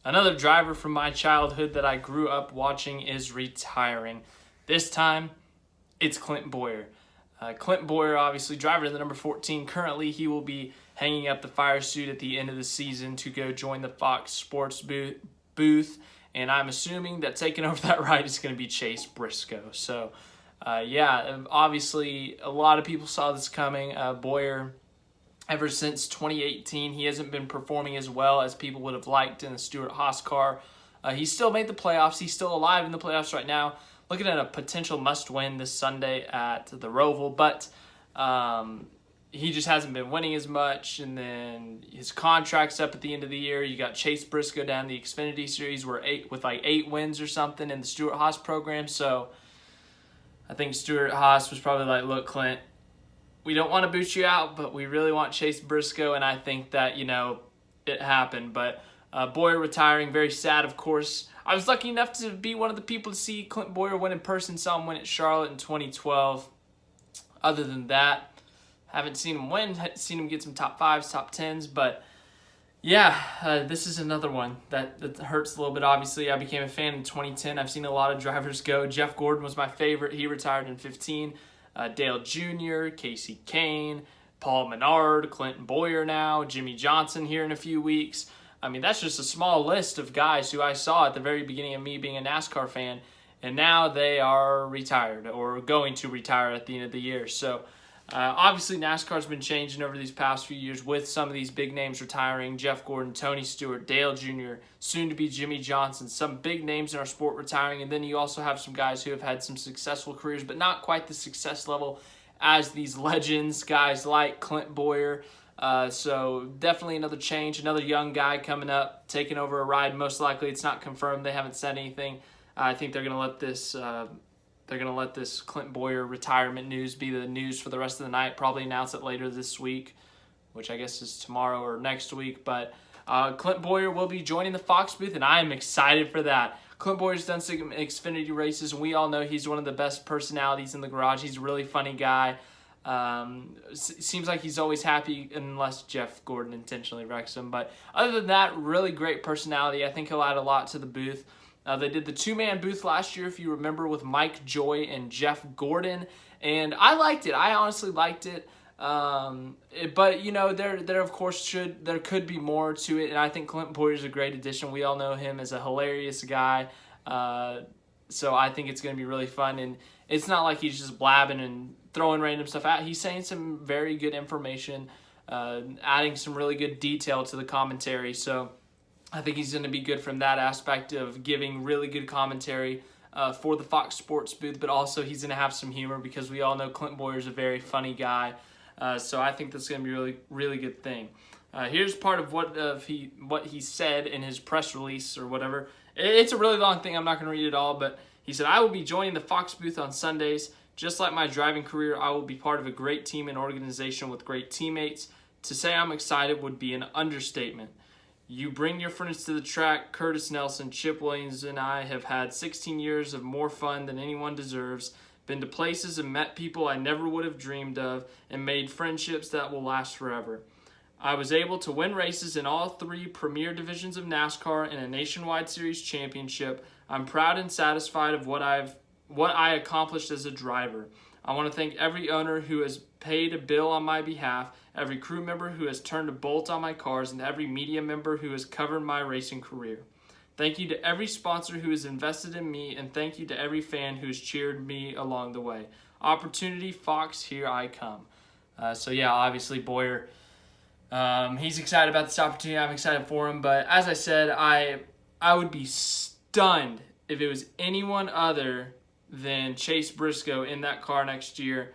Another driver from my childhood that I grew up watching is retiring. This time, it's Clint Bowyer. Clint Bowyer, obviously, driver to the number 14. Currently, he will be hanging up the fire suit at the end of the season to go join the Fox Sports booth. And I'm assuming that taking over that ride is going to be Chase Briscoe. So, obviously, a lot of people saw this coming. Bowyer, ever since 2018, he hasn't been performing as well as people would have liked in the Stewart-Haas car. He still made the playoffs. He's still alive in the playoffs right now. Looking at a potential must-win this Sunday at the Roval, but he just hasn't been winning as much. And then his contract's up at the end of the year. You got Chase Briscoe down the Xfinity Series with like 8 wins or something in the Stewart-Haas program. So I think Stewart-Haas was probably like, look, Clint, we don't want to boot you out, but we really want Chase Briscoe. And I think that, it happened. But Bowyer retiring, very sad, of course. I was lucky enough to be one of the people to see Clint Bowyer win in person. Saw him win at Charlotte in 2012. Other than that, haven't seen him win. Seen him get some top 5s, top 10s. But, this is another one that hurts a little bit, obviously. I became a fan in 2010. I've seen a lot of drivers go. Jeff Gordon was my favorite. He retired in 2015. Dale Jr., Casey Kane, Paul Menard, Clint Bowyer now, Jimmy Johnson here in a few weeks. I mean, that's just a small list of guys who I saw at the very beginning of me being a NASCAR fan, and now they are retired or going to retire at the end of the year. So, obviously, NASCAR's been changing over these past few years with some of these big names retiring. Jeff Gordon, Tony Stewart, Dale Jr., soon-to-be Jimmy Johnson, some big names in our sport retiring. And then you also have some guys who have had some successful careers, but not quite the success level as these legends, guys like Clint Bowyer. So definitely another change, another young guy coming up, taking over a ride. Most likely, it's not confirmed. They haven't said anything. I think they're going to let this. They're going to let this Clint Bowyer retirement news be the news for the rest of the night. Probably announce it later this week, which I guess is tomorrow or next week. But Clint Bowyer will be joining the Fox booth, and I am excited for that. Clint Bowyer's done some Xfinity races, and we all know he's one of the best personalities in the garage. He's a really funny guy. Seems like he's always happy unless Jeff Gordon intentionally wrecks him. But other than that, really great personality. I think he'll add a lot to the booth. They did the 2-man booth last year, if you remember, with Mike Joy and Jeff Gordon. And I liked it. I honestly liked it. But, there of course there could be more to it. And I think Clint Bowyer is a great addition. We all know him as a hilarious guy. So I think it's going to be really fun. And it's not like he's just blabbing and throwing random stuff out. He's saying some very good information, adding some really good detail to the commentary. So I think he's going to be good from that aspect of giving really good commentary for the Fox Sports booth, but also he's going to have some humor because we all know Clint Bowyer is a very funny guy. So I think that's going to be a really, really good thing. Here's part of what he said in his press release or whatever. It's a really long thing. I'm not going to read it all, but he said, "I will be joining the Fox booth on Sundays. Just like my driving career, I will be part of a great team and organization with great teammates. To say I'm excited would be an understatement. You bring your friends to the track. Curtis Nelson, Chip Williams, and I have had 16 years of more fun than anyone deserves, been to places and met people I never would have dreamed of, and made friendships that will last forever. I was able to win races in all 3 premier divisions of NASCAR and a nationwide series championship. I'm proud and satisfied of what I accomplished as a driver. I want to thank every owner who has paid a bill on my behalf, every crew member who has turned a bolt on my cars, and every media member who has covered my racing career. Thank you to every sponsor who has invested in me, and thank you to every fan who has cheered me along the way. Opportunity, Fox, here I come." Obviously Bowyer, he's excited about this opportunity. I'm excited for him. But as I said, I would be stunned if it was anyone other than Chase Briscoe in that car next year.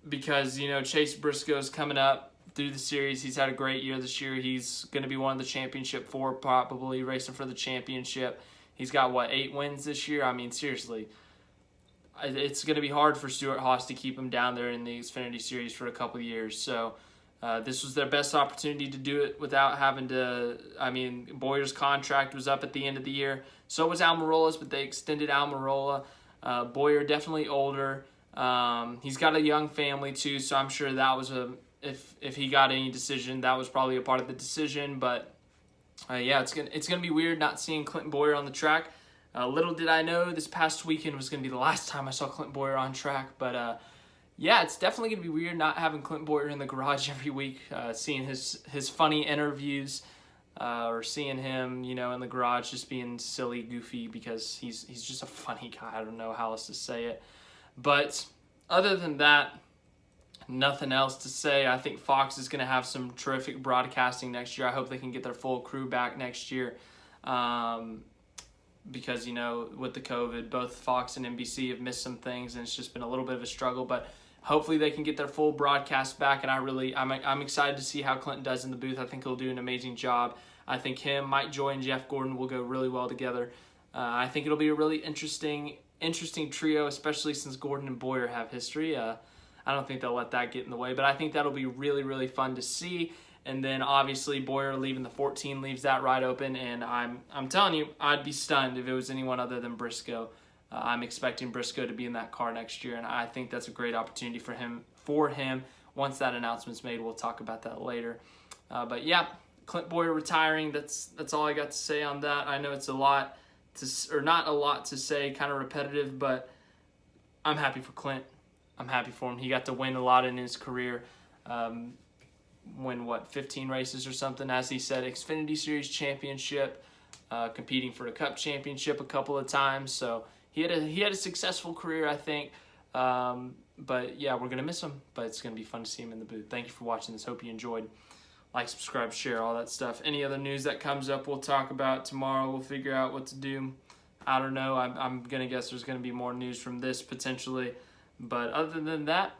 Because, Chase Briscoe's coming up through the series. He's had a great year this year. He's going to be one of the championship 4, probably racing for the championship. He's got, 8 wins this year? I mean, seriously. It's going to be hard for Stewart-Haas to keep him down there in the Xfinity Series for a couple of years. So this was their best opportunity to do it without having to. Bowyer's contract was up at the end of the year. So was Almirola's, but they extended Almirola. Bowyer definitely older. He's got a young family too, so I'm sure that was if he got any decision, that was probably a part of the decision. But Yeah, it's gonna be weird not seeing Clint Bowyer on the track. Little did I know this past weekend was gonna be the last time I saw Clint Bowyer on track, but yeah, it's definitely gonna be weird not having Clint Bowyer in the garage every week, seeing his funny interviews, or seeing him, you know, in the garage just being silly, goofy, because he's just a funny guy. I don't know how else to say it, but other than that, nothing else to say. I think Fox is going to have some terrific broadcasting next year. I hope they can get their full crew back next year, because, you know, with the COVID, both Fox and NBC have missed some things, and it's just been a little bit of a struggle. But hopefully they can get their full broadcast back, and I'm excited to see how Clinton does in the booth. I think he'll do an amazing job. I think him, Mike Joy, and Jeff Gordon will go really well together. I think it'll be a really interesting trio, especially since Gordon and Bowyer have history. I don't think they'll let that get in the way, but I think that'll be really, really fun to see. And then obviously Bowyer leaving the 14 leaves that ride open, and I'm telling you, I'd be stunned if it was anyone other than Briscoe. I'm expecting Briscoe to be in that car next year, and I think that's a great opportunity for him. Once that announcement's made, we'll talk about that later. But yeah, Clint Bowyer retiring. That's all I got to say on that. I know it's not a lot to say, kind of repetitive, but I'm happy for Clint. I'm happy for him. He got to win a lot in his career. Win 15 races or something, as he said, Xfinity Series championship, competing for the Cup championship a couple of times. So he had a successful career, I think. But yeah, we're gonna miss him. But it's gonna be fun to see him in the booth. Thank you for watching this. Hope you enjoyed. Like, subscribe, share, all that stuff. Any other news that comes up, we'll talk about tomorrow. We'll figure out what to do. I don't know. I'm gonna guess there's gonna be more news from this potentially. But other than that,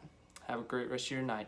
have a great rest of your night.